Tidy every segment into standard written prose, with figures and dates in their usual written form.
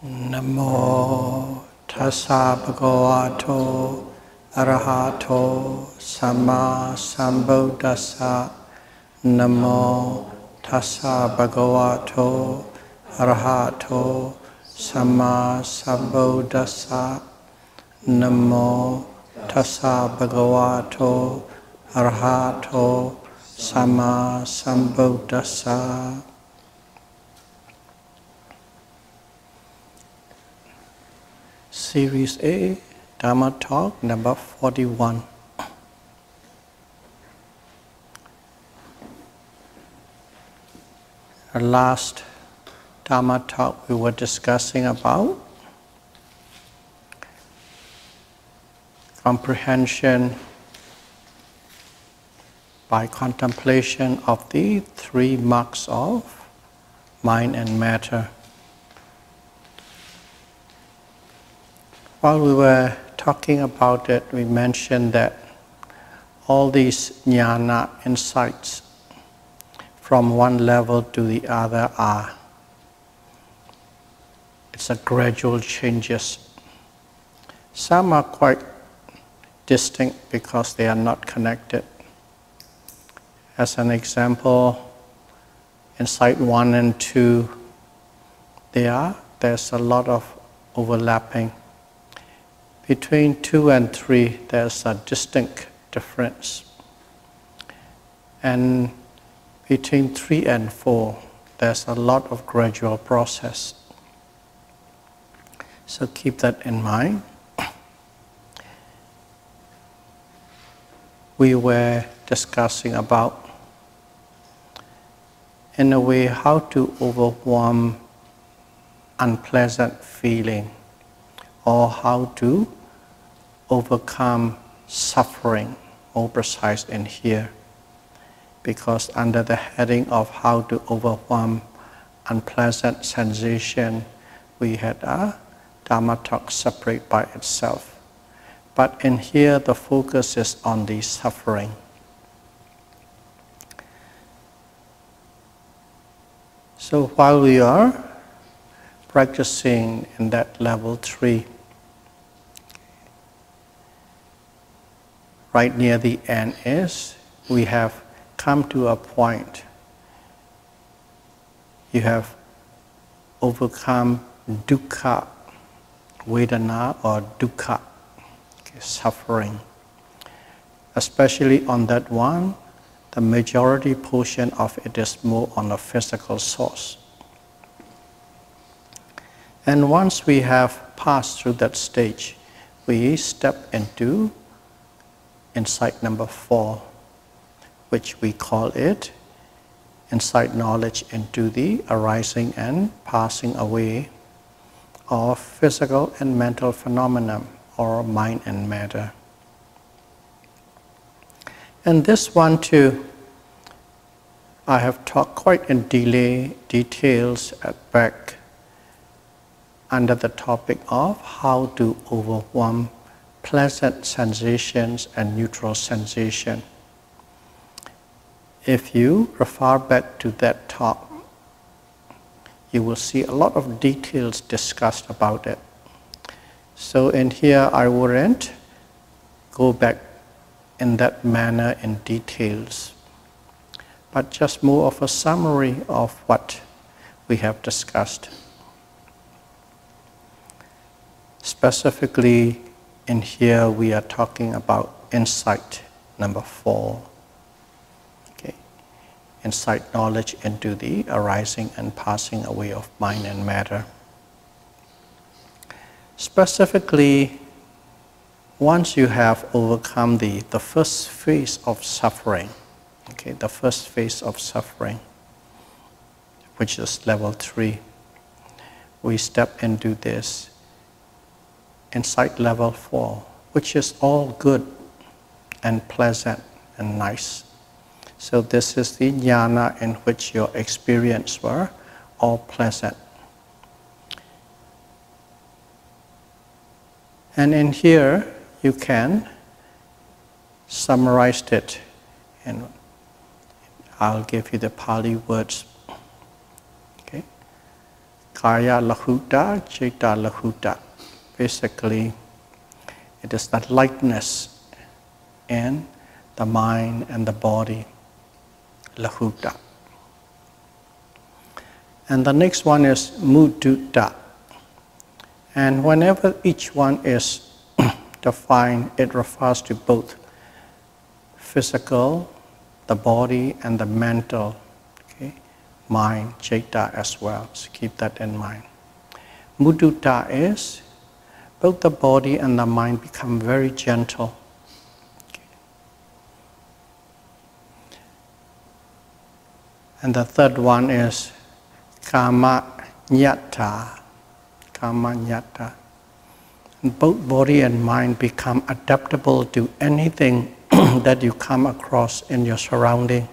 Namo tassa bhagavato arahato samma sambuddhassa. Namo tassa bhagavato arahato samma sambuddhassa. Namo tassa bhagavato arahato samma sambuddhassa. Series A, Dhamma Talk number 41. Our last Dhamma Talk we were discussing about comprehension by contemplation of the three marks of mind and matter. While we were talking about it, we mentioned that all these jnana insights from one level to the other it's a gradual changes. Some are quite distinct because they are not connected. As an example, insight 1 and 2, there's a lot of overlapping. Between 2 and 3, there's a distinct difference. And between 3 and 4, there's a lot of gradual process. So keep that in mind. We were discussing about, in a way, how to overcome unpleasant feeling, or how to overcome suffering, more precise in here. Because under the heading of how to overcome unpleasant sensation, we had a Dhamma talk separate by itself. But in here, the focus is on the suffering. So while we are practicing in that level 3, right near the end is, we have come to a point. You have overcome dukkha, vedana or dukkha, suffering. Especially on that one, the majority portion of it is more on a physical source. And once we have passed through that stage, we step into insight number 4, which we call it insight knowledge into the arising and passing away of physical and mental phenomena, or mind and matter. And this one too, I have talked quite in details at back under the topic of how to overcome pleasant sensations and neutral sensation. If you refer back to that talk, you will see a lot of details discussed about it. So in here, I wouldn't go back in that manner in details, but just more of a summary of what we have discussed. Specifically, in here, we are talking about insight number 4. Okay. Insight knowledge into the arising and passing away of mind and matter. Specifically, once you have overcome the first phase of suffering, okay, the first phase of suffering, which is level 3, we step into this insight level 4, which is all good and pleasant and nice. So this is the jnana in which your experience were all pleasant. And in here, you can summarize it, and I'll give you the Pali words. Okay. Kaya lahuta, citta lahuta. Basically, it is that lightness in the mind and the body, lahuta. And the next one is mudutta. And whenever each one is defined, it refers to both physical, the body, and the mental, okay? Mind, citta as well. So keep that in mind. Mudutta is both the body and the mind become very gentle. Okay. And the third one is kama nyata. Kama nyata. And both body and mind become adaptable to anything that you come across in your surrounding.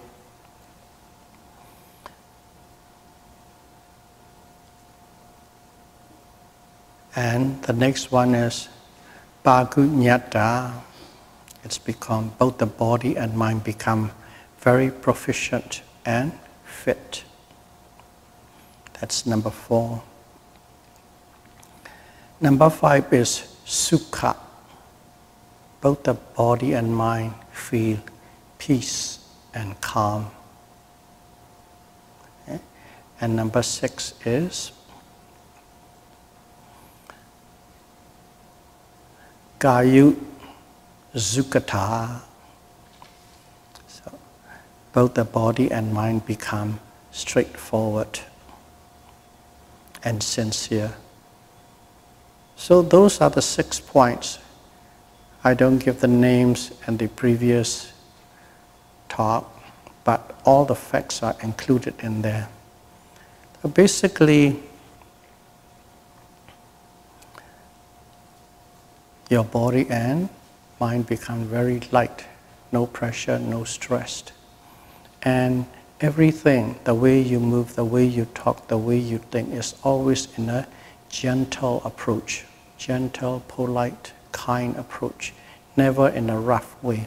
And the next one is pagunyata. It's become, both the body and mind become very proficient and fit. That's number 4. Number 5 is sukha. Both the body and mind feel peace and calm. Okay? And number 6 is kayu zukata. So both the body and mind become straightforward and sincere. So those are the 6 points. I don't give the names in the previous talk, but all the facts are included in there. So basically, your body and mind become very light, no pressure, no stress. And everything, the way you move, the way you talk, the way you think is always in a gentle approach, gentle, polite, kind approach, never in a rough way.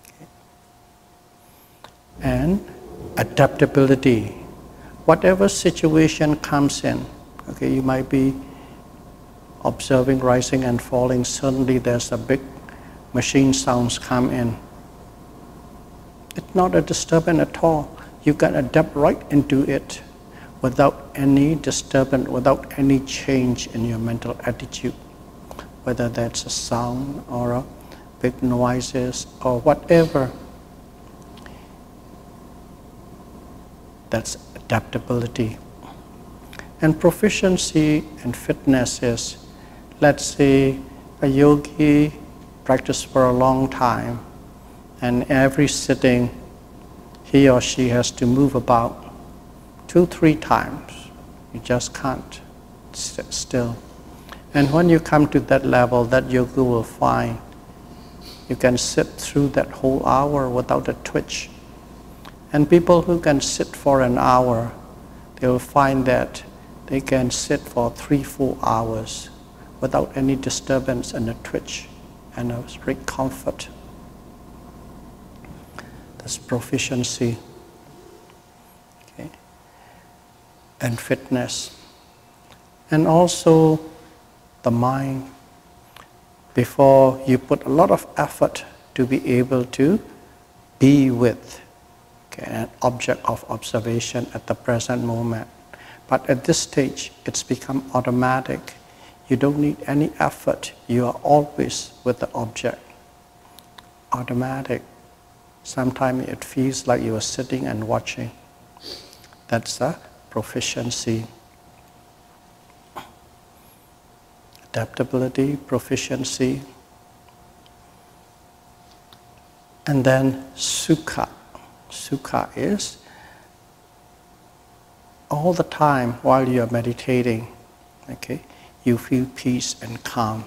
Okay. And adaptability. Whatever situation comes in, okay, you might be observing rising and falling, suddenly there's a big machine sounds come in. It's not a disturbance at all. You can adapt right into it without any disturbance, without any change in your mental attitude. Whether that's a sound or a big noises or whatever. That's adaptability. And proficiency and fitness is, let's say a yogi practices for a long time, and every sitting he or she has to move about 2-3 times. You just can't sit still. And when you come to that level, that yogi will find you can sit through that whole hour without a twitch. And people who can sit for an hour, they will find that they can sit for 3-4 hours without any disturbance and a twitch and a great comfort. That's proficiency, okay, and fitness. And also the mind, before you put a lot of effort to be able to be with, okay, an object of observation at the present moment. But at this stage, it's become automatic. You don't need any effort. You are always with the object. Automatic. Sometimes it feels like you are sitting and watching. That's a proficiency. Adaptability, proficiency. And then sukha. Sukha is all the time while you are meditating, okay, you feel peace and calm.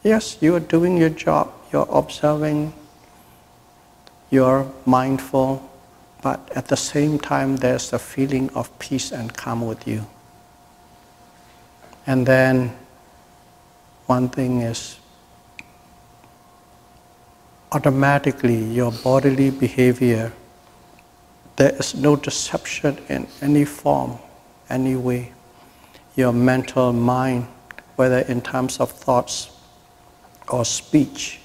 Yes, you are doing your job, you're observing, you're mindful, but at the same time there's a feeling of peace and calm with you. And then one thing is automatically your bodily behavior, there is no deception in any form, any way. your mental mind, whether in terms of thoughts or speech,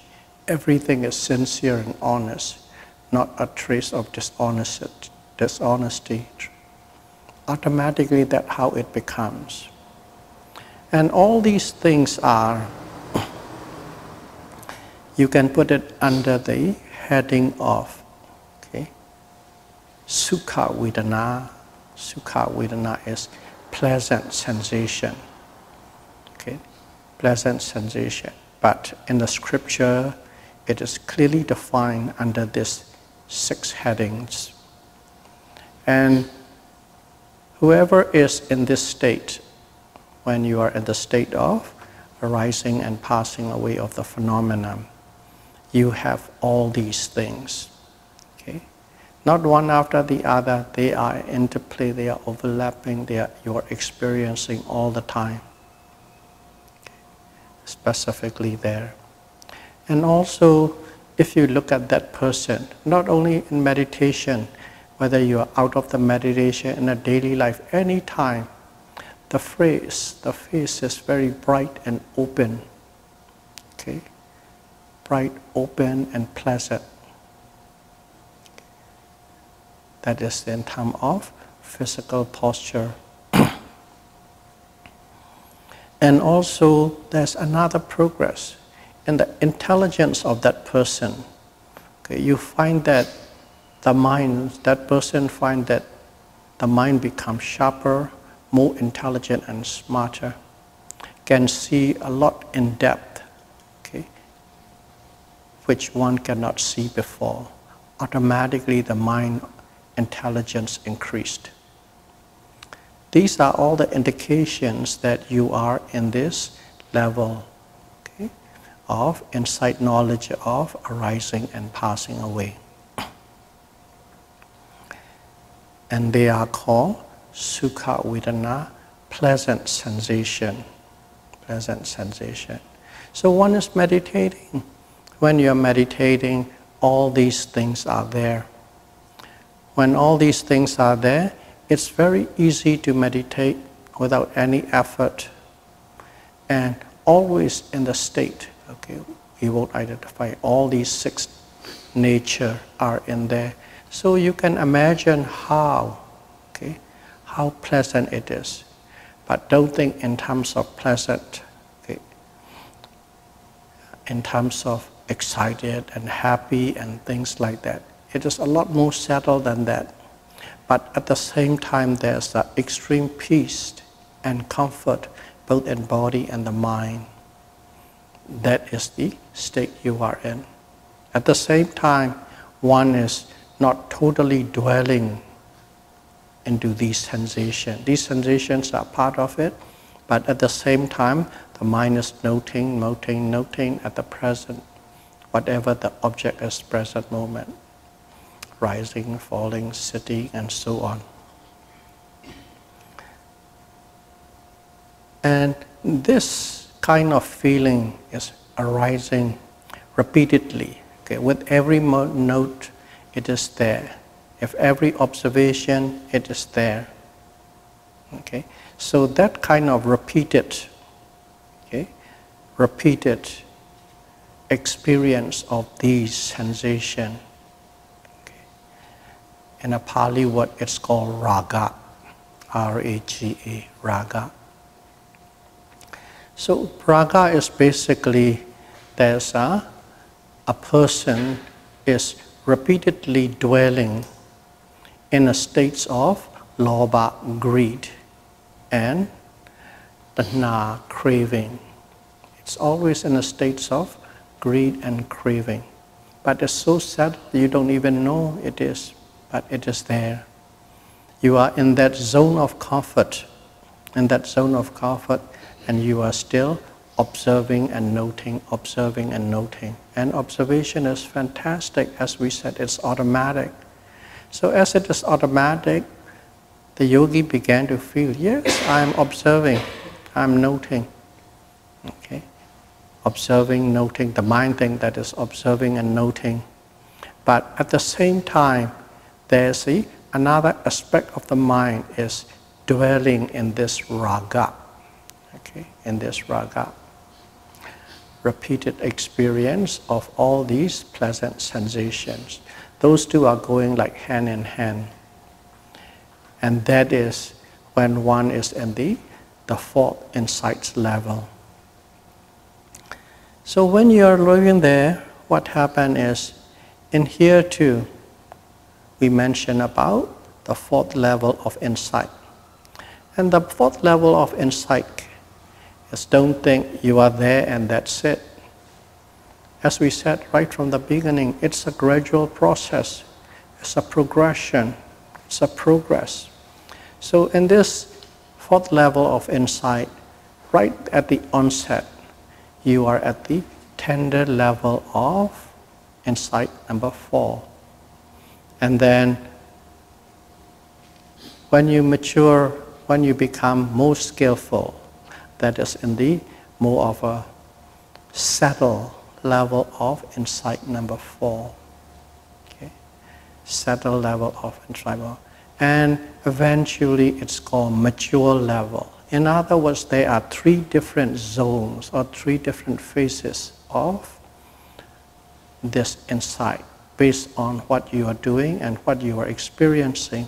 everything is sincere and honest, not a trace of dishonesty. Automatically, that's how it becomes. And all these things are, you can put it under the heading of Sukha Vedana. Sukha Vedana is pleasant sensation. Pleasant sensation. But in the scripture, it is clearly defined under these 6 headings. And whoever is in this state, when you are in the state of arising and passing away of the phenomenon, you have all these things. Not one after the other, they are interplay, they are overlapping, you are experiencing all the time. Specifically there. And also, if you look at that person, not only in meditation, whether you are out of the meditation in a daily life, any time, the face is very bright and open. Bright, open, and pleasant. That is in terms of physical posture. And also, there's another progress in the intelligence of that person. You find that that person finds that the mind becomes sharper, more intelligent and smarter, can see a lot in depth, which one cannot see before. Automatically, the mind intelligence increased. These are all the indications that you are in this level of insight knowledge of arising and passing away. And they are called Sukha Vedana, pleasant sensation. Pleasant sensation. So one is meditating. When you're meditating, all these things are there. When all these things are there, it's very easy to meditate without any effort and always in the state. We will identify all these 6 nature are in there. So you can imagine how pleasant it is. But don't think in terms of pleasant, in terms of excited and happy and things like that. It is a lot more settled than that. But at the same time, there's the extreme peace and comfort, both in body and the mind. That is the state you are in. At the same time, one is not totally dwelling into these sensations. These sensations are part of it, but at the same time, the mind is noting at the present, whatever the object is present moment. Rising, falling, sitting, and so on. And this kind of feeling is arising repeatedly. With every note, it is there. If every observation, it is there. So that kind of repeated experience of these sensations. In a Pali word, it's called raga, R-A-G-A, raga. So raga is basically, there's a person is repeatedly dwelling in a state of lobha, greed, and tanha, craving. It's always in a state of greed and craving. But it's so sad you don't even know it is. But it is there. You are in that zone of comfort, and you are still observing and noting. And observation is fantastic. As we said, it's automatic. So as it is automatic, the yogi began to feel, yes, I'm observing, I'm noting. Observing, noting, the mind thing that is observing and noting. But at the same time, there's another aspect of the mind is dwelling in this raga. okay, in this raga. Repeated experience of all these pleasant sensations. Those two are going like hand in hand. And that is when one is in the fourth insight level. So when you are living there, what happens is, in here too, we mention about the fourth level of insight. And the fourth level of insight is, don't think you are there and that's it. As we said right from the beginning, it's a gradual process. It's a progression. It's a progress. So in this fourth level of insight, right at the onset, you are at the tender level of insight number 4. And then when you mature, when you become more skillful, that is in the more of a settled level of insight number 4. Okay? Settled level of insight. And eventually it's called mature level. In other words, there are 3 different zones or 3 different phases of this insight based on what you are doing and what you are experiencing.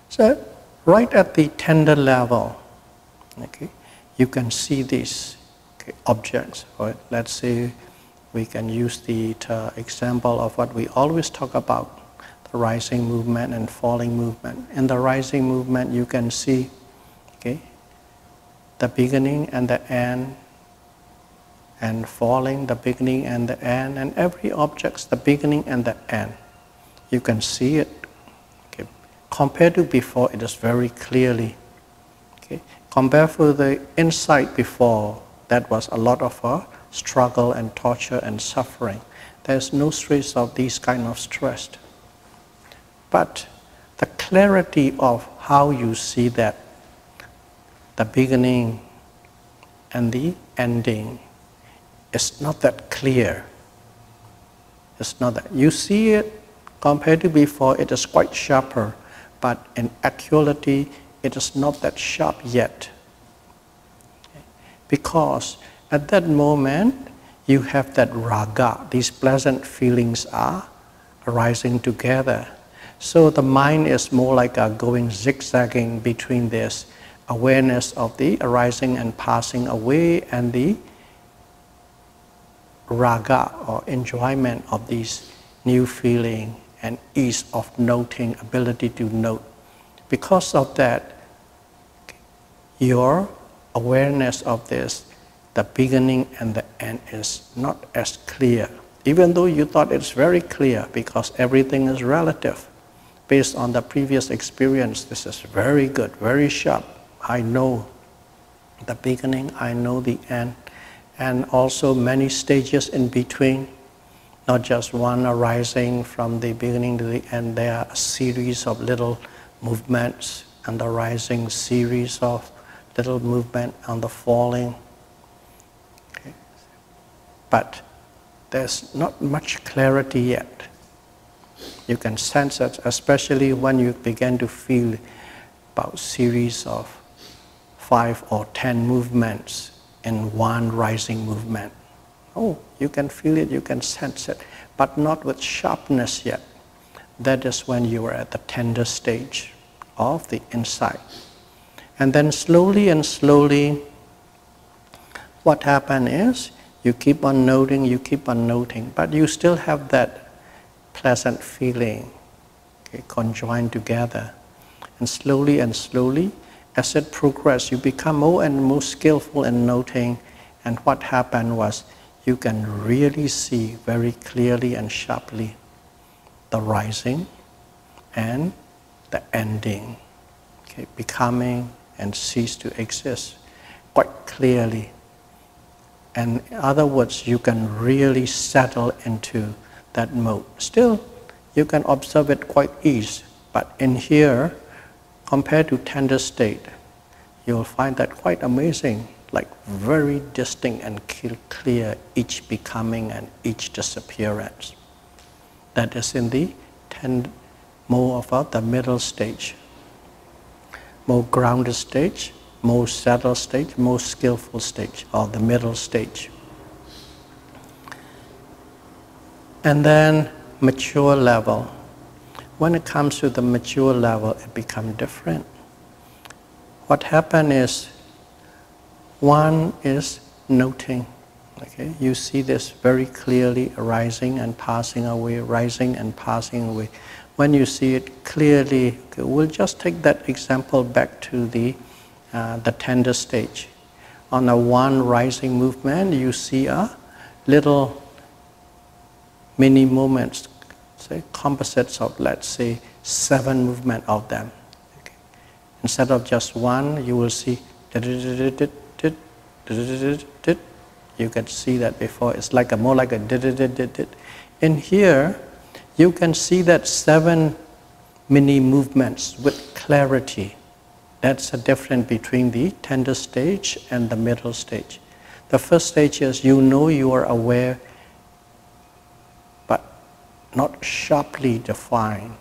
So right at the tender level, okay, you can see these objects. Right? Let's say we can use the example of what we always talk about, the rising movement and falling movement. In the rising movement, you can see, okay, the beginning and the end, and falling, the beginning and the end, and every object's the beginning and the end. You can see it. Okay. Compared to before, it is very clearly. Okay. Compared to the insight before, that was a lot of struggle and torture and suffering. There's no trace of these kind of stress. But the clarity of how you see that, the beginning and the ending, is not that clear. It's not that. You see it, compared to before, it is quite sharper, but in actuality, it is not that sharp yet. Because at that moment, you have that raga, these pleasant feelings are arising together. So the mind is more like going zigzagging between this awareness of the arising and passing away and the raga or enjoyment of these new feeling and ease of noting, ability to note. Because of that, your awareness of this, the beginning and the end, is not as clear. Even though you thought it's very clear, because everything is relative. Based on the previous experience, this is very good, very sharp. I know the beginning, I know the end, and also many stages in between. Not just one arising from the beginning to the end. There are a series of little movements and the rising, series of little movement and the falling. Okay. But there's not much clarity yet. You can sense it, especially when you begin to feel about series of 5 or 10 movements in one rising movement. Oh, you can feel it, you can sense it, but not with sharpness yet. That is when you are at the tender stage of the insight. And then slowly and slowly, what happens is, you keep on noting, but you still have that pleasant feeling, okay, conjoined together. And slowly, as it progresses, you become more and more skillful in noting, and what happened was, you can really see very clearly and sharply the rising and the ending, okay, becoming and cease to exist quite clearly. And in other words, you can really settle into that mode. Still, you can observe it quite easy, but in here, compared to tender state, you'll find that quite amazing, like very distinct and clear, each becoming and each disappearance. That is in the more of the middle stage, more grounded stage, most settled stage, most skillful stage, or the middle stage. And then mature level. When it comes to the mature level, it becomes different. What happens is, one is noting. Okay? You see this very clearly arising and passing away, rising and passing away. When you see it clearly, okay, we'll just take that example back to the tender stage. On a one rising movement, you see a little mini movements, say composites of, let's say, 7 movements of them. Okay. Instead of just one, you will see you can see that before. It's like more like a In here, you can see that 7 mini movements with clarity. That's the difference between the tender stage and the middle stage. The first stage is you know you are aware, but not sharply defined.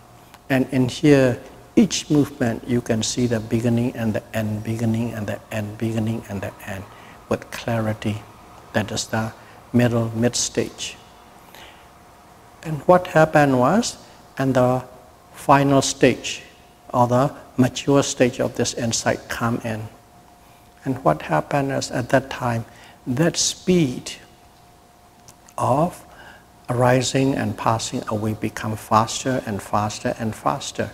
And in here, each movement you can see the beginning and the end, beginning and the end, beginning and the end with clarity. That is the mid stage. And what happened was, and the final stage, or the mature stage of this insight come in. And what happened is, at that time, that speed of arising and passing away become faster and faster and faster.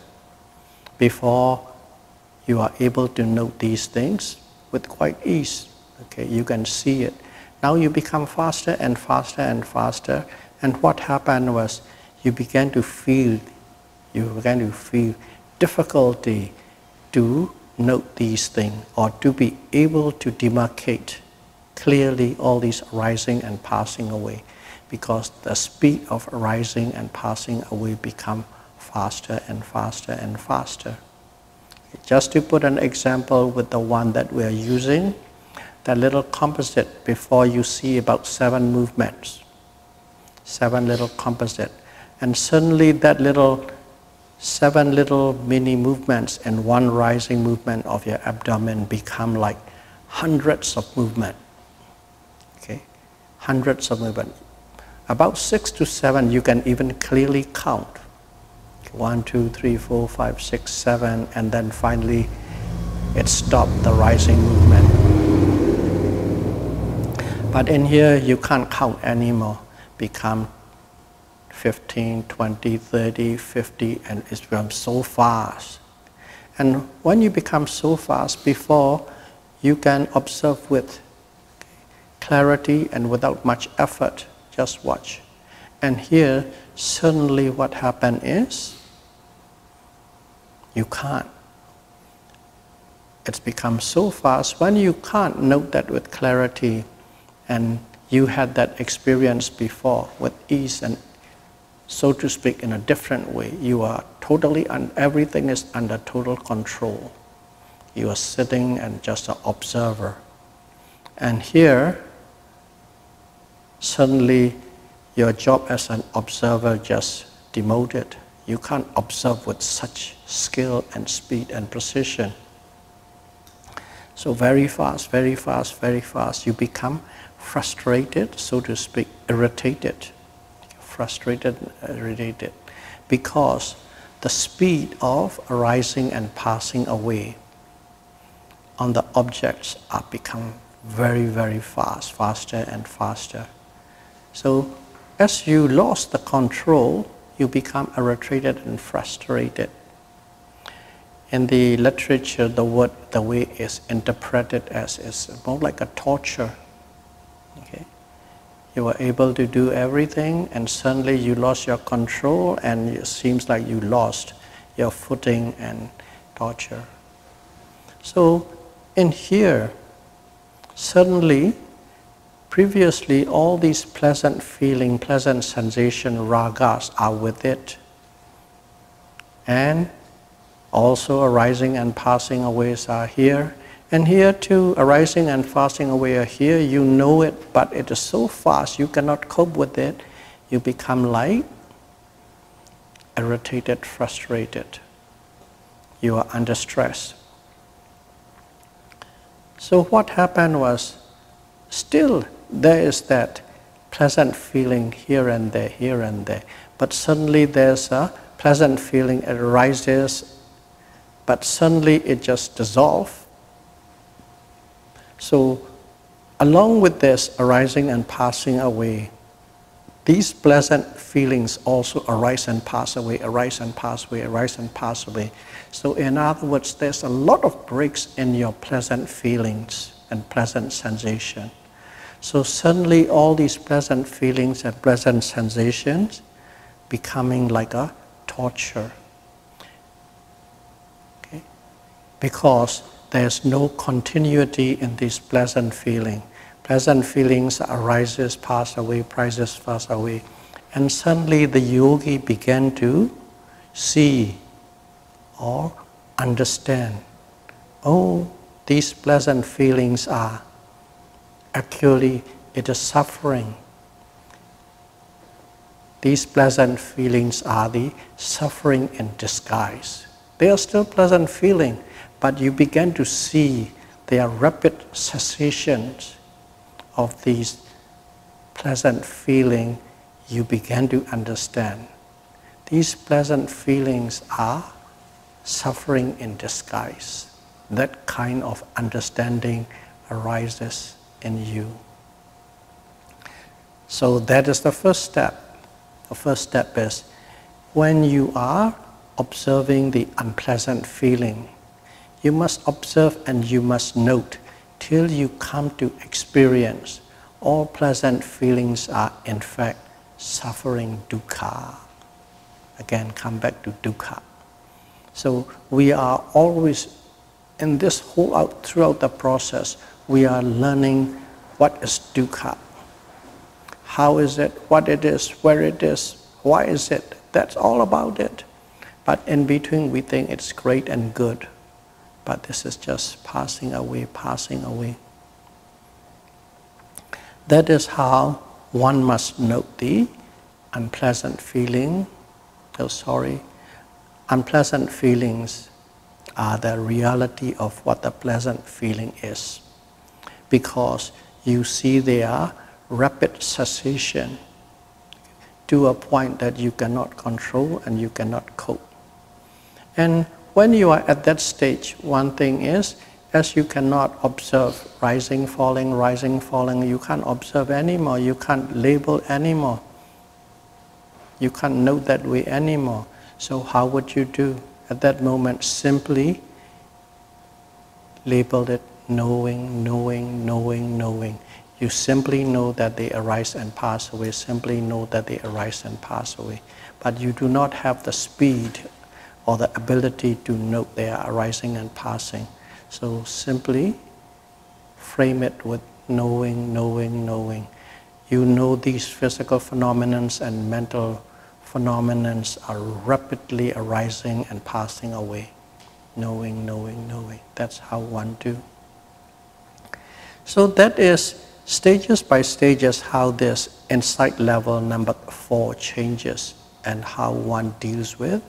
Before you are able to note these things with quite ease. Okay, you can see it. Now you become faster and faster and faster. And what happened was, you began to feel difficulty to note these things, or to be able to demarcate clearly all these arising and passing away, because the speed of arising and passing away become faster and faster and faster. Just to put an example with the one that we are using, that little composite, before you see about 7 movements, 7 little composite, and suddenly that 7 little mini movements and 1 rising movement of your abdomen become like hundreds of movement. Okay, hundreds of movement. About 6 to 7 you can even clearly count. 1, 2, 3, 4, 5, 6, 7, and then finally it stopped the rising movement. But in here you can't count anymore. Become 15, 20, 30, 50, and it's become so fast. And when you become so fast, before you can observe with clarity and without much effort, just watch. And here, suddenly what happened is, you can't. It's become so fast. When you can't note that with clarity, and you had that experience before with ease and, so to speak, in a different way, you are totally, everything is under total control. You are sitting and just an observer. And here, suddenly your job as an observer just demoted. You can't observe with such skill and speed and precision. So very fast, very fast, very fast, you become frustrated, so to speak, irritated. Frustrated and irritated. Because the speed of arising and passing away on the objects are become very, very fast, faster and faster. So as you lost the control, you become irritated and frustrated. In the literature, the word, the way is interpreted as is more like a torture. Okay? You were able to do everything, and suddenly you lost your control, and it seems like you lost your footing and torture. So in here, suddenly, previously all these pleasant feeling, pleasant sensation, ragas are with it. And also arising and passing away are here. And here too, arising and passing away are here. You know it, but it is so fast, you cannot cope with it. You become like irritated, frustrated. You are under stress. So what happened was, still there is that pleasant feeling here and there, but suddenly there's a pleasant feeling, it arises, but suddenly it just dissolves. So along with this arising and passing away, these pleasant feelings also arise and pass away, arise and pass away, arise and pass away. So in other words, there's a lot of breaks in your pleasant feelings and pleasant sensation. So suddenly all these pleasant feelings and pleasant sensations becoming like a torture. Okay? Because there's no continuity in this pleasant feeling. Pleasant feelings arises, pass away, pass away. And suddenly the yogi began to see or understand, oh, these pleasant feelings are actually, it is suffering. These pleasant feelings are the suffering in disguise. They are still pleasant feelings, but you begin to see they are rapid cessations of these pleasant feelings. You begin to understand these pleasant feelings are suffering in disguise. That kind of understanding arises in you. So that is the first step. The first step is when you are observing the unpleasant feeling, you must observe and you must note till you come to experience all pleasant feelings are in fact suffering, dukkha. Again, come back to dukkha. So we are always in this throughout the process, we are learning what is dukkha. How is it, what it is, where it is, why is it? That's all about it. But in between we think it's great and good. But this is just passing away, passing away. That is how one must note the unpleasant feeling. Unpleasant feelings are the reality of what the pleasant feeling is. Because you see they are rapid cessation to a point that you cannot control and you cannot cope. And when you are at that stage, one thing is, as you cannot observe rising, falling, you can't observe anymore, you can't label anymore. You can't note that way anymore. So how would you do? At that moment, simply label it knowing, knowing, knowing, knowing. You simply know that they arise and pass away, simply know that they arise and pass away. But you do not have the speed or the ability to note they are arising and passing. So simply frame it with knowing, knowing, knowing. You know these physical phenomena and mental phenomena are rapidly arising and passing away. Knowing, knowing, knowing. That's how one do. So that is stages by stages how this insight level number 4 changes and how one deals with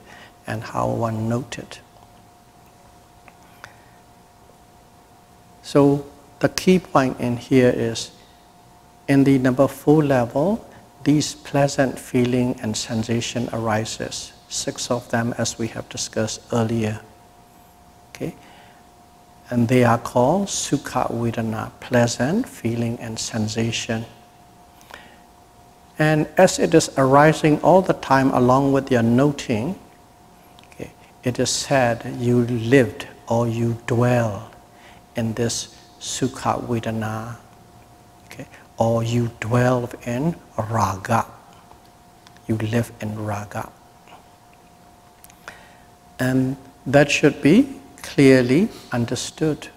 and how one notes it. So the key point in here is in the number 4 level, these pleasant feeling and sensation arises. 6 of them as we have discussed earlier. Okay? And they are called sukha vedana, pleasant feeling and sensation. And as it is arising all the time along with your noting, okay, it is said you lived or you dwell in this sukha vedana, okay, or you dwell in raga. You live in raga. And that should be clearly understood.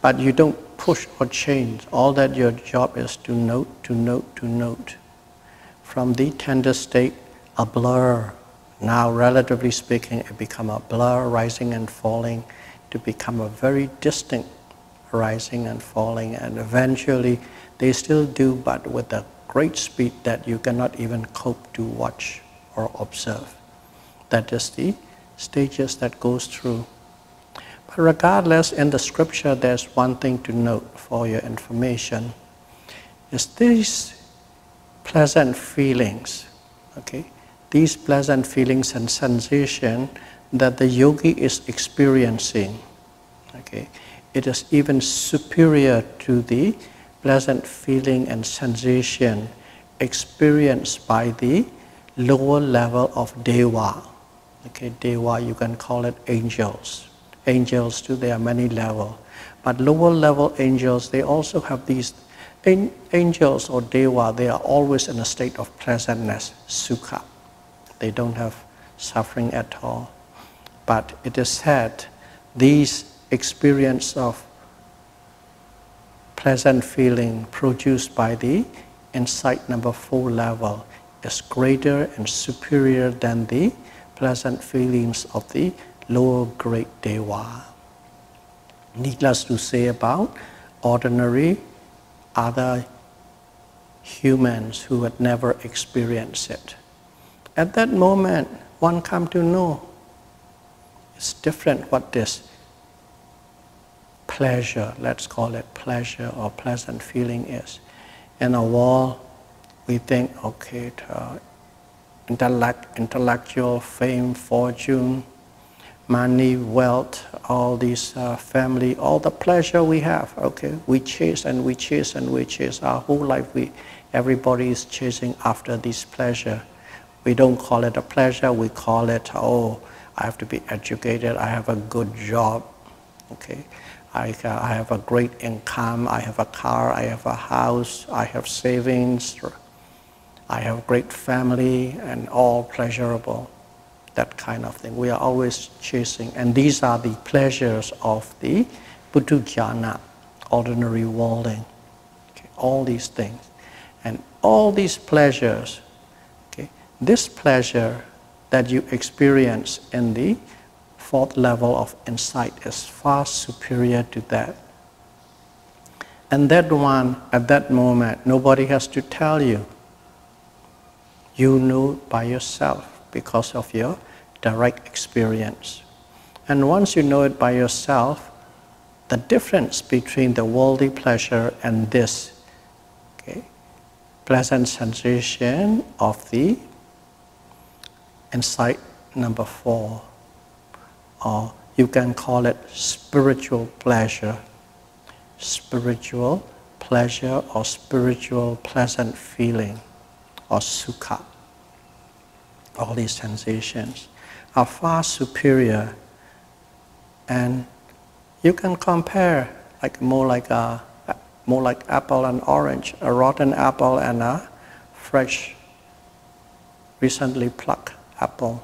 But you don't push or change. All that your job is to note, to note, to note. From the tender state, a blur. Now, relatively speaking, it becomes a blur, rising and falling, to become a very distinct rising and falling, and eventually they still do, but with a great speed that you cannot even cope to watch or observe. That is the stages that goes through. regardless, in the scripture, there's one thing to note for your information, is these pleasant feelings, okay? These pleasant feelings and sensation that the yogi is experiencing, okay? It is even superior to the pleasant feeling and sensation experienced by the lower level of deva. Okay, deva, you can call it angels. Angels too, there are many levels. But lower level angels, they also have these angels or deva, they are always in a state of pleasantness, sukha. They don't have suffering at all. But it is said, these experience of pleasant feeling produced by the insight number 4 level is greater and superior than the pleasant feelings of the lower grade deva. Needless to say about ordinary other humans who had never experienced it. At that moment, one come to know it's different what this pleasure, let's call it pleasure or pleasant feeling is. In a world, we think, okay, intellectual fame, fortune, money, wealth, all these family, all the pleasure we have, okay, we chase and we chase and we chase. Our whole life, everybody is chasing after this pleasure. We don't call it a pleasure, we call it, oh, I have to be educated, I have a good job, okay. I have a great income, I have a car, I have a house, I have savings, I have great family, and all pleasurable, that kind of thing. We are always chasing, and these are the pleasures of the Buddhujana, ordinary worldling. Okay, all these things. And all these pleasures, okay, this pleasure that you experience in the 4th level of insight is far superior to that. And that one, at that moment, nobody has to tell you. You know by yourself because of your direct experience. And once you know it by yourself, the difference between the worldly pleasure and this, okay, pleasant sensation of the insight number 4, or you can call it spiritual pleasure or spiritual pleasant feeling or sukha. All these sensations are far superior, and you can compare more like apple and orange, a rotten apple and a fresh, recently plucked apple.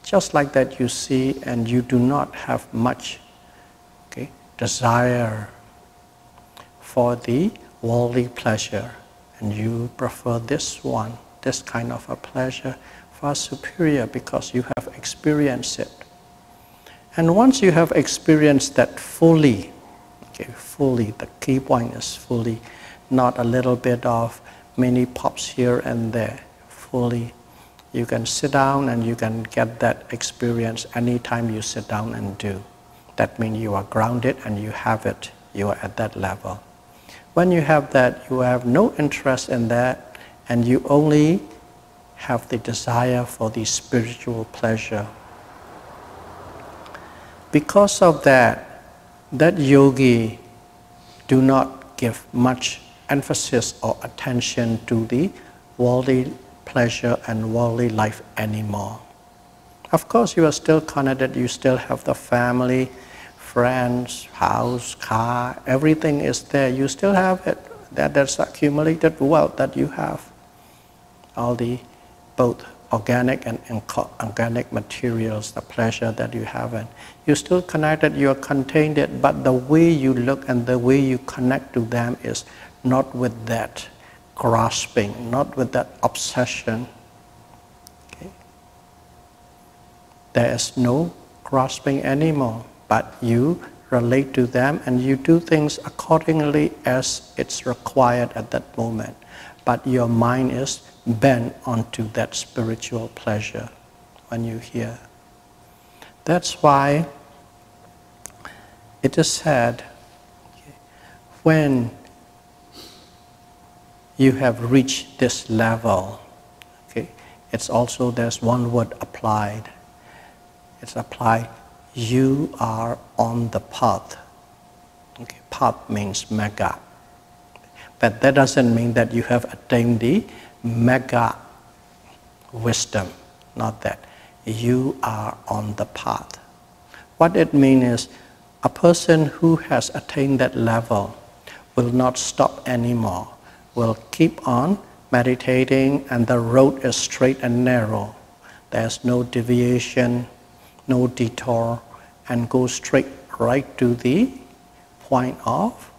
Just like that you see, and you do not have much, okay, desire for the worldly pleasure, and you prefer this one, this kind of a pleasure, far superior because you have experienced it. And once you have experienced that fully, okay, fully, the key point is fully, not a little bit of mini pops here and there, fully. You can sit down and you can get that experience anytime you sit down and do. That means you are grounded and you have it. You are at that level. When you have that, you have no interest in that, and you only have the desire for the spiritual pleasure. Because of that, that yogi do not give much emphasis or attention to the worldly pleasure and worldly life anymore. Of course, you are still connected, you still have the family, friends, house, car, everything is there, you still have it. That's accumulated wealth that you have. All the both organic and inorganic materials, the pleasure that you have, and you're still connected, you are contained it, but the way you look and the way you connect to them is not with that grasping, not with that obsession. Okay? There is no grasping anymore, but you relate to them and you do things accordingly as it's required at that moment. But your mind is bent onto that spiritual pleasure when you hear. That's why it is said, when you have reached this level, okay, it's also, there's one word applied. It's applied, you are on the path. Okay, path means mega. But that doesn't mean that you have attained the mega wisdom. Not that. You are on the path. What it means is, a person who has attained that level will not stop anymore, will keep on meditating, and the road is straight and narrow. There's no deviation, no detour, and go straight right to the point of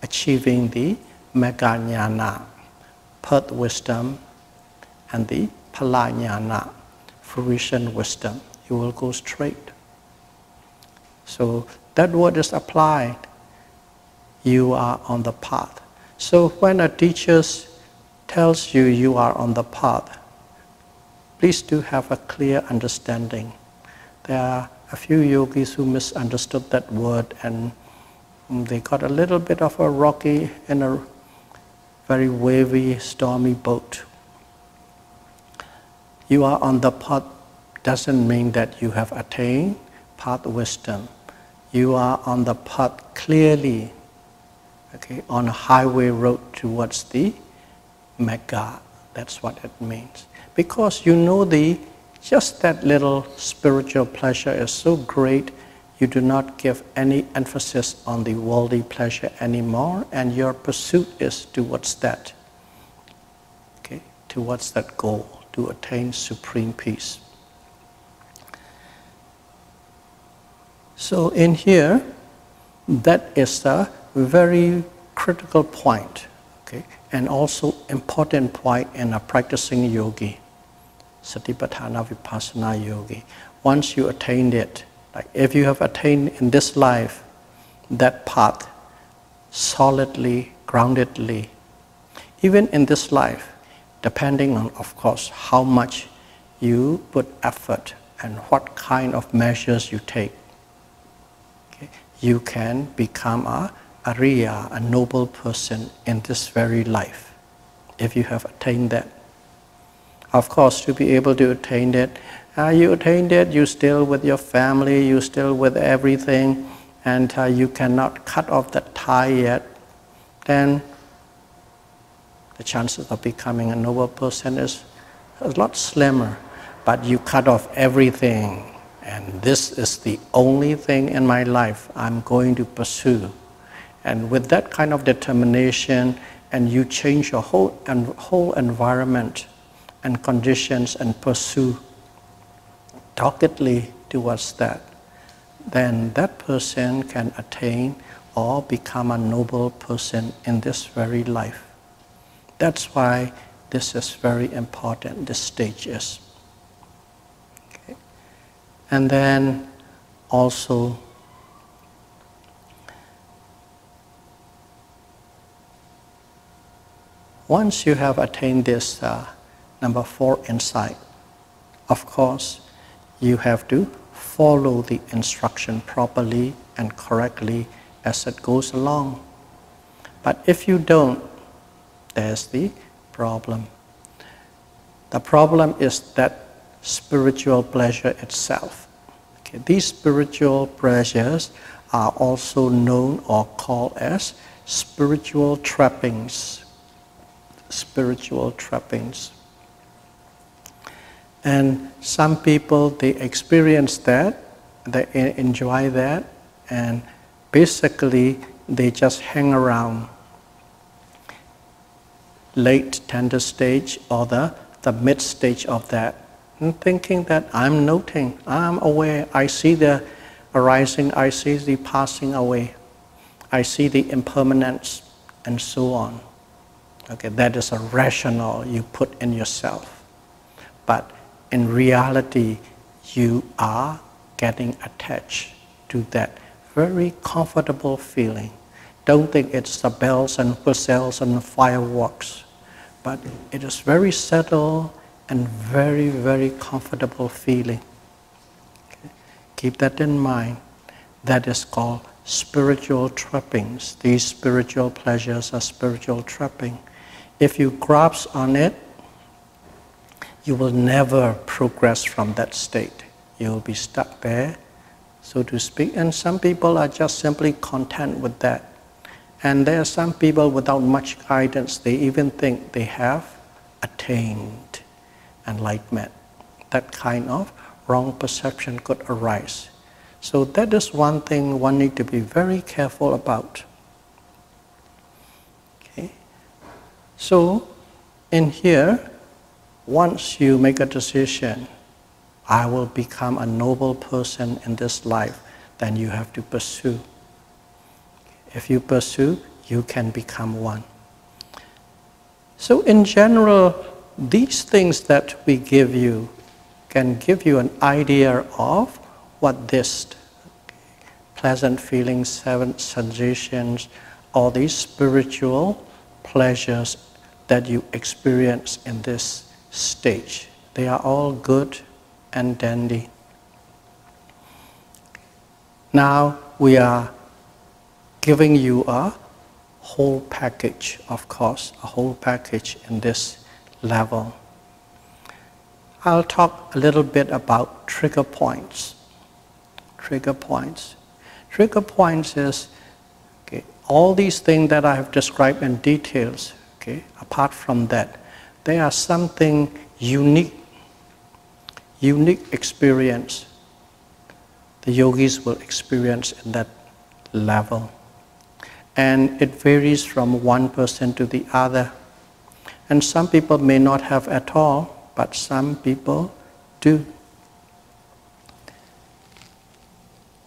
achieving the mega jnana, path wisdom, and the phala jnana, fruition wisdom. You will go straight. So that word is applied. You are on the path. So when a teacher tells you you are on the path, please do have a clear understanding. There are a few yogis who misunderstood that word, and they got a little bit of a rocky in a very wavy, stormy boat. You are on the path doesn't mean that you have attained path wisdom. You are on the path clearly, okay, on a highway road towards the mega. That's what it means. Because you know just that little spiritual pleasure is so great, you do not give any emphasis on the worldly pleasure anymore, and your pursuit is towards that, okay, towards that goal, to attain supreme peace. So in here, that is a very critical point, okay, and also important point in a practicing yogi, Satipatthana Vipassana yogi. Once you attained it, like if you have attained in this life that path solidly, groundedly, even in this life, depending on, of course, how much you put effort and what kind of measures you take, okay, you can become a Ariya, a noble person in this very life, if you have attained that. Of course, to be able to attain it, you attained it, you still with your family, you still with everything, and you cannot cut off that tie yet, then the chances of becoming a noble person is a lot slimmer. But you cut off everything, and this is the only thing in my life I'm going to pursue. And with that kind of determination, and you change your whole environment and conditions and pursue doggedly towards that, then that person can attain or become a noble person in this very life. That's why this is very important, this stage is. Okay. And then also, once you have attained this number 4 insight, of course, you have to follow the instruction properly and correctly as it goes along. But if you don't, there's the problem. The problem is that spiritual pleasure itself. Okay, these spiritual pleasures are also known or called as spiritual trappings. Spiritual trappings. And some people, they experience that, they enjoy that, and basically they just hang around late tender stage or the mid stage of that, and thinking that I'm noting, I'm aware, I see the arising, I see the passing away, I see the impermanence, and so on. Okay, that is a rationale you put in yourself. But in reality, you are getting attached to that very comfortable feeling. Don't think it's the bells and whistles and fireworks, but it is very settled and very, very comfortable feeling. Okay. Keep that in mind. That is called spiritual trappings. These spiritual pleasures are spiritual trapping. If you grasp on it, you will never progress from that state. You will be stuck there, so to speak. And some people are just simply content with that. And there are some people without much guidance, they even think they have attained enlightenment. That kind of wrong perception could arise. So that is one thing one needs to be very careful about. Okay. So in here, once you make a decision, I will become a noble person in this life, then you have to pursue. If you pursue, you can become one. So in general, these things that we give you can give you an idea of what this pleasant feelings, sensations, all these spiritual pleasures that you experience in this stage. They are all good and dandy. Now we are giving you a whole package, of course, a whole package in this level. I'll talk a little bit about trigger points. Trigger points. Trigger points is all these things that I have described in details. Apart from that, there are something unique experience the yogis will experience in that level. And it varies from one person to the other. And some people may not have at all, but some people do.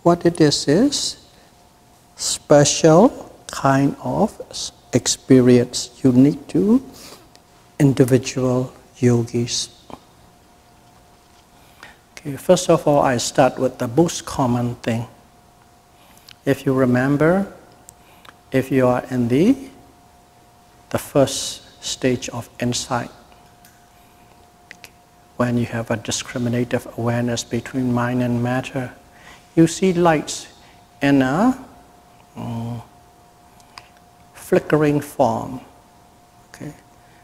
What it is special kind of experience unique to individual yogis. Okay, first of all, I start with the most common thing. If you remember, if you are in the first stage of insight, when you have a discriminative awareness between mind and matter, you see lights in a flickering form.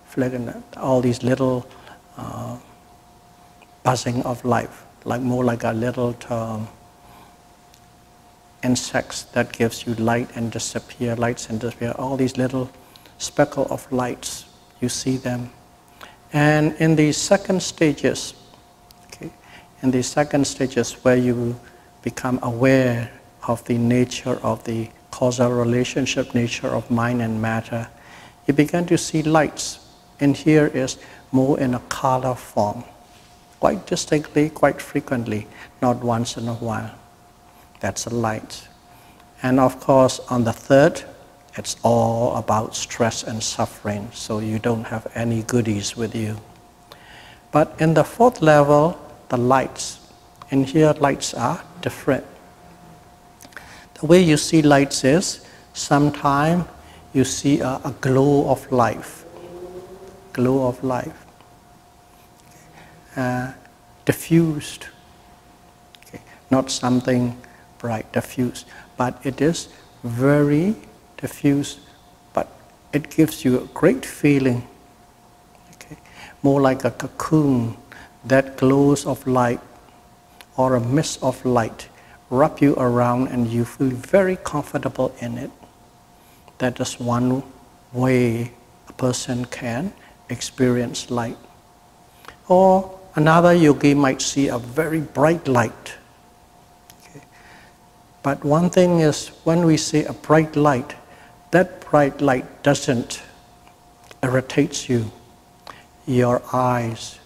Flickering, all these little buzzing of life, more like a little insects that gives you light and disappear, lights and disappear, all these little speckle of lights, you see them. And in the second stages, in the second stages where you become aware of the nature of the causal relationship, nature of mind and matter, you begin to see lights. And here is more in a color form, quite distinctly, quite frequently, not once in a while. That's a light. And of course, on the third, it's all about stress and suffering, so you don't have any goodies with you. But in the fourth level, the lights, and here lights are different. The way you see lights is, sometimes you see a glow of life. Glow of life. Diffused. Not something bright, diffused. But it is very diffused, but it gives you a great feeling. More like a cocoon that glows of light or a mist of light wrap you around and you feel very comfortable in it. That is one way a person can experience light. Or another yogi might see a very bright light. But one thing is, when we see a bright light, that bright light doesn't irritate you. Your eyes,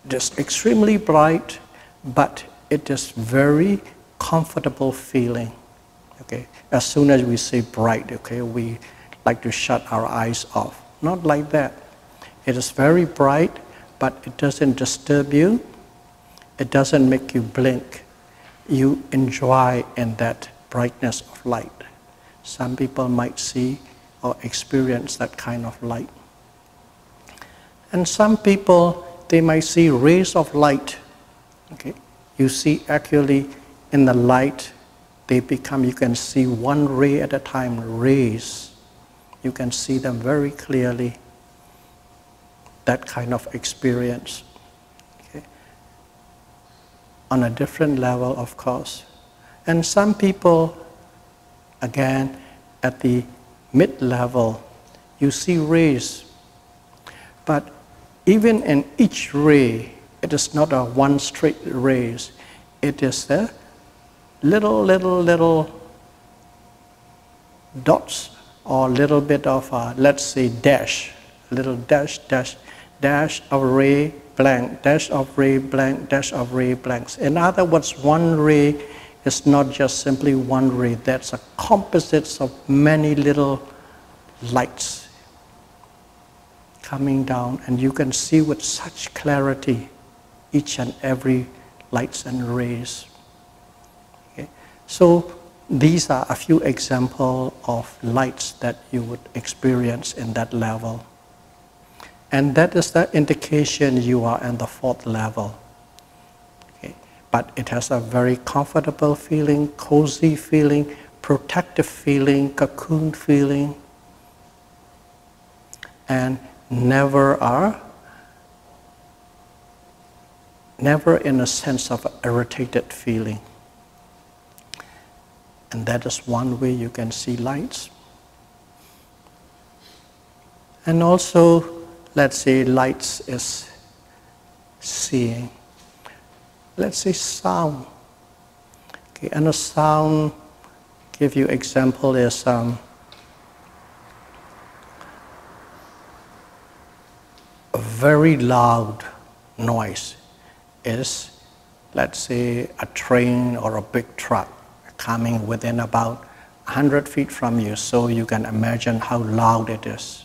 just extremely bright, but it is very comfortable feeling. As soon as we say bright, we like to shut our eyes off. Not like that. It is very bright, but it doesn't disturb you. It doesn't make you blink. You enjoy in that brightness of light. Some people might see or experience that kind of light. And some people, they might see rays of light. You see actually in the light, they become, you can see one ray at a time, rays. You can see them very clearly, that kind of experience. Okay. On a different level, of course. And some people, again, at the mid-level, you see rays. But even in each ray, it is not a one straight ray. It is a little dots, or little bit of, let's say, dash. Little dash of ray, blank, dash of ray, blank, dash of ray, blanks. In other words, one ray is not just simply one ray. That's a composite of many little lights coming down, and you can see with such clarity each and every lights and rays. Okay. So these are a few examples of lights that you would experience in that level. And that is the indication you are in the fourth level. Okay. But it has a very comfortable feeling, cozy feeling, protective feeling, cocoon feeling, and never in a sense of irritated feeling. And that is one way you can see lights. And also, let's say lights is seeing. Let's say sound. Okay, and a sound, give you example, is a very loud noise is, let's say, a train or a big truck coming within about 100 feet from you, so you can imagine how loud it is.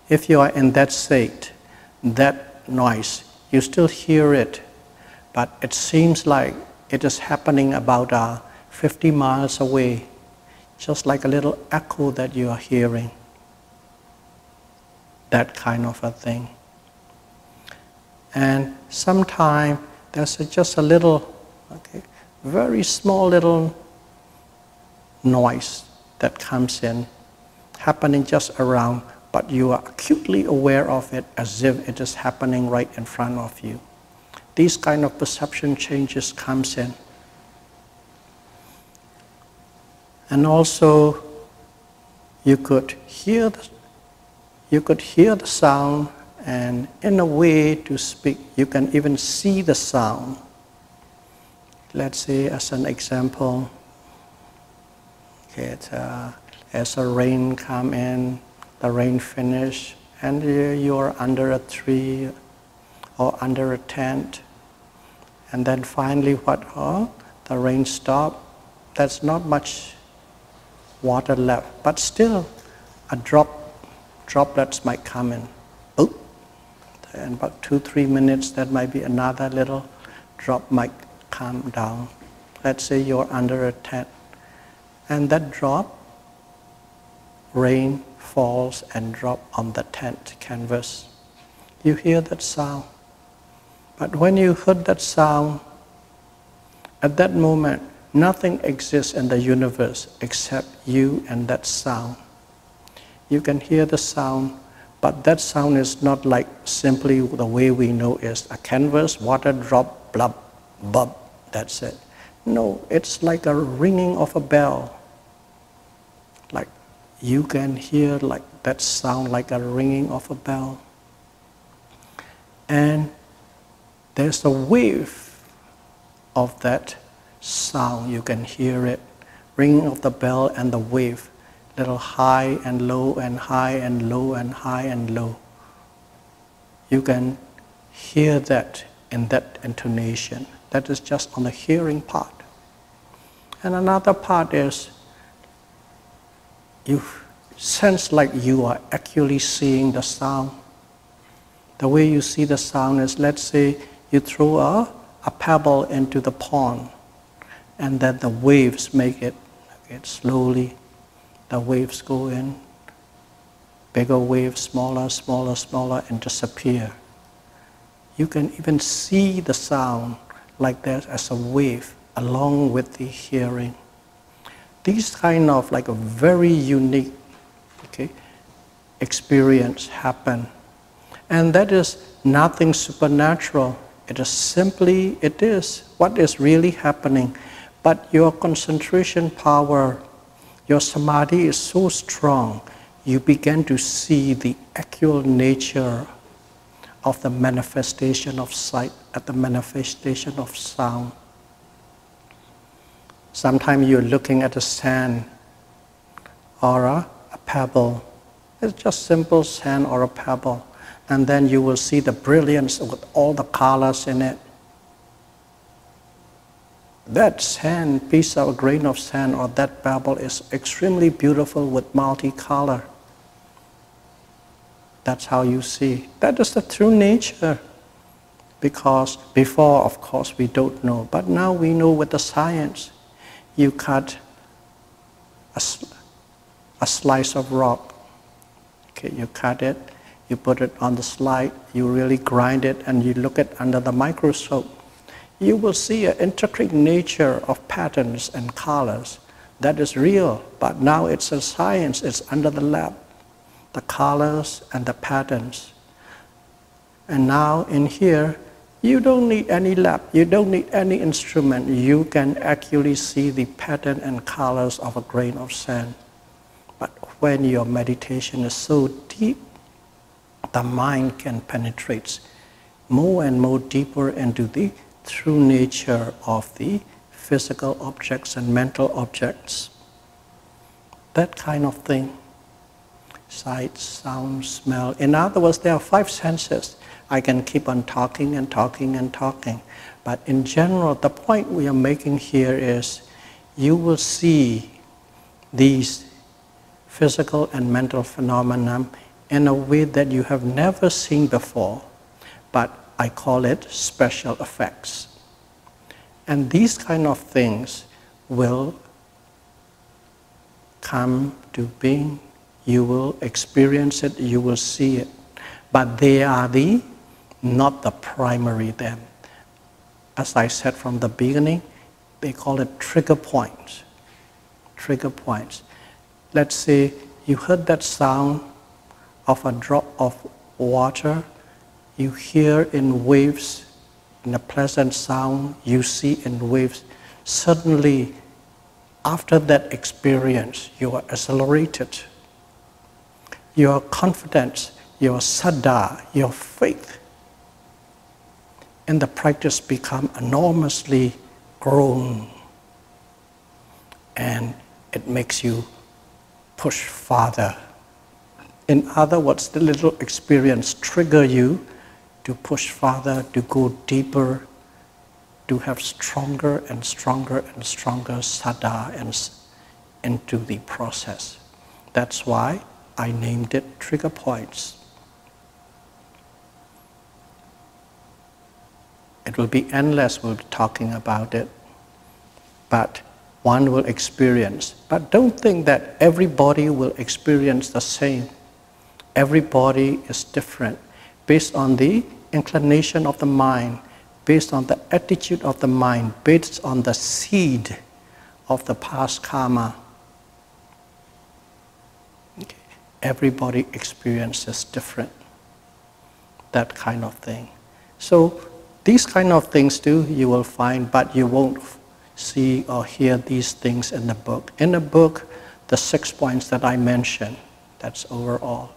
If you are in that state, that noise, you still hear it, but it seems like it is happening about 50 miles away, just like a little echo that you are hearing. That kind of a thing. And sometimes there's just a little, okay, very small little noise that comes in, happening just around, but you are acutely aware of it as if it is happening right in front of you. These kind of perception changes comes in. And also, you could hear the sound, and in a way to speak, you can even see the sound. Let's say, as an example, okay, as a rain come in, the rain finish, and you're under a tree or under a tent, and then finally the rain stopped. There's not much water left, but still a droplets might come in. Oh, in about 2-3 minutes, that might be another little drop might come down. Let's say you're under a tent, and that drop, rain falls and drop on the tent canvas. You hear that sound. But when you heard that sound, at that moment, nothing exists in the universe except you and that sound. You can hear the sound, but that sound is not like simply the way we know is a canvas, water drop, blub, bub, that's it. No, it's like a ringing of a bell. Like you can hear like that sound like a ringing of a bell. And there's a wave of that sound. You can hear it, ringing of the bell and the wave, little high and low and high and low and high and low. You can hear that in that intonation. That is just on the hearing part. And another part is you sense like you are actually seeing the sound. The way you see the sound is, let's say you throw a pebble into the pond, and then the waves make it slowly. The waves go in, bigger waves, smaller, smaller, smaller, and disappear. You can even see the sound like that as a wave along with the hearing. These kind of like a very unique, okay, experience happen. And that is nothing supernatural. It is simply, it is what is really happening. But your concentration power, your samadhi is so strong, you begin to see the actual nature of the manifestation of sight, at the manifestation of sound. Sometimes you're looking at a sand or a pebble. It's just simple sand or a pebble. And then you will see the brilliance with all the colors in it. That sand, piece of grain of sand or that pebble is extremely beautiful with multicolor. That's how you see. That is the true nature. Because before, of course, we don't know. But now we know with the science. You cut a slice of rock. Okay, you cut it, you put it on the slide, you really grind it, and you look at under the microscope. You will see an intricate nature of patterns and colors that is real. But now it's a science, it's under the lab. The colors and the patterns. And now in here, you don't need any lab, you don't need any instrument. You can actually see the pattern and colors of a grain of sand. But when your meditation is so deep, the mind can penetrate more and more deeper into the true nature of the physical objects and mental objects. That kind of thing. Sight, sound, smell. In other words, there are 5 senses. I can keep on talking and talking and talking. But in general, the point we are making here is you will see these physical and mental phenomena in a way that you have never seen before. But I call it special effects. And these kind of things will come to being. You will experience it, you will see it. But they are not the primary them. As I said from the beginning, they call it trigger points. Trigger points. Let's say you heard that sound of a drop of water. You hear in waves, in a pleasant sound, you see in waves. Suddenly, after that experience, you are accelerated. Your confidence, your saddha, your faith in the practice become enormously grown. And it makes you push farther. In other words, the little experience trigger you to push farther, to go deeper, to have stronger and stronger and stronger saddha into the process. That's why I named it trigger points. It will be endless, we'll be talking about it. But one will experience. But don't think that everybody will experience the same. Everybody is different based on the inclination of the mind, based on the attitude of the mind, based on the seed of the past karma. Okay. Everybody experiences different. That kind of thing. So these kind of things too you will find, but you won't see or hear these things in the book. In the book, the 6 points that I mentioned, that's overall.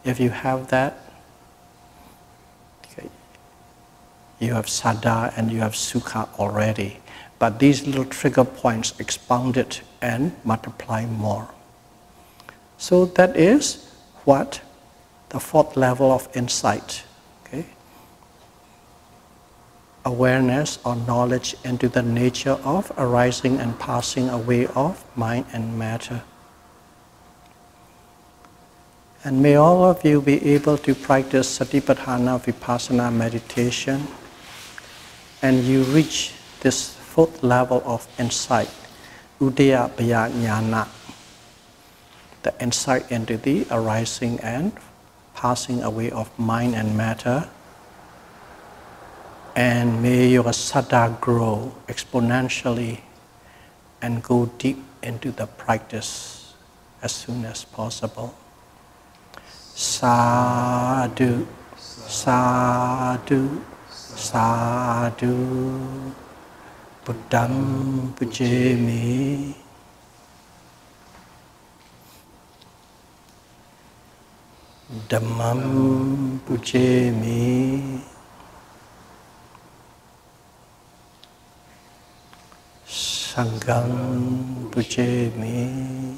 If you have that, okay, you have saddha and you have sukha already. But these little trigger points expound it and multiply more. So that is what the 4th level of insight. Okay? Awareness or knowledge into the nature of arising and passing away of mind and matter. And may all of you be able to practice Satipatthana Vipassana meditation and you reach this 4th level of insight, Udaya Bhaya Jnana, the insight into the arising and passing away of mind and matter. And may your saddha grow exponentially and go deep into the practice as soon as possible. Sadhu, sadhu, sadhu, Buddham pujami. Dhammam pujami. Sangham pujami.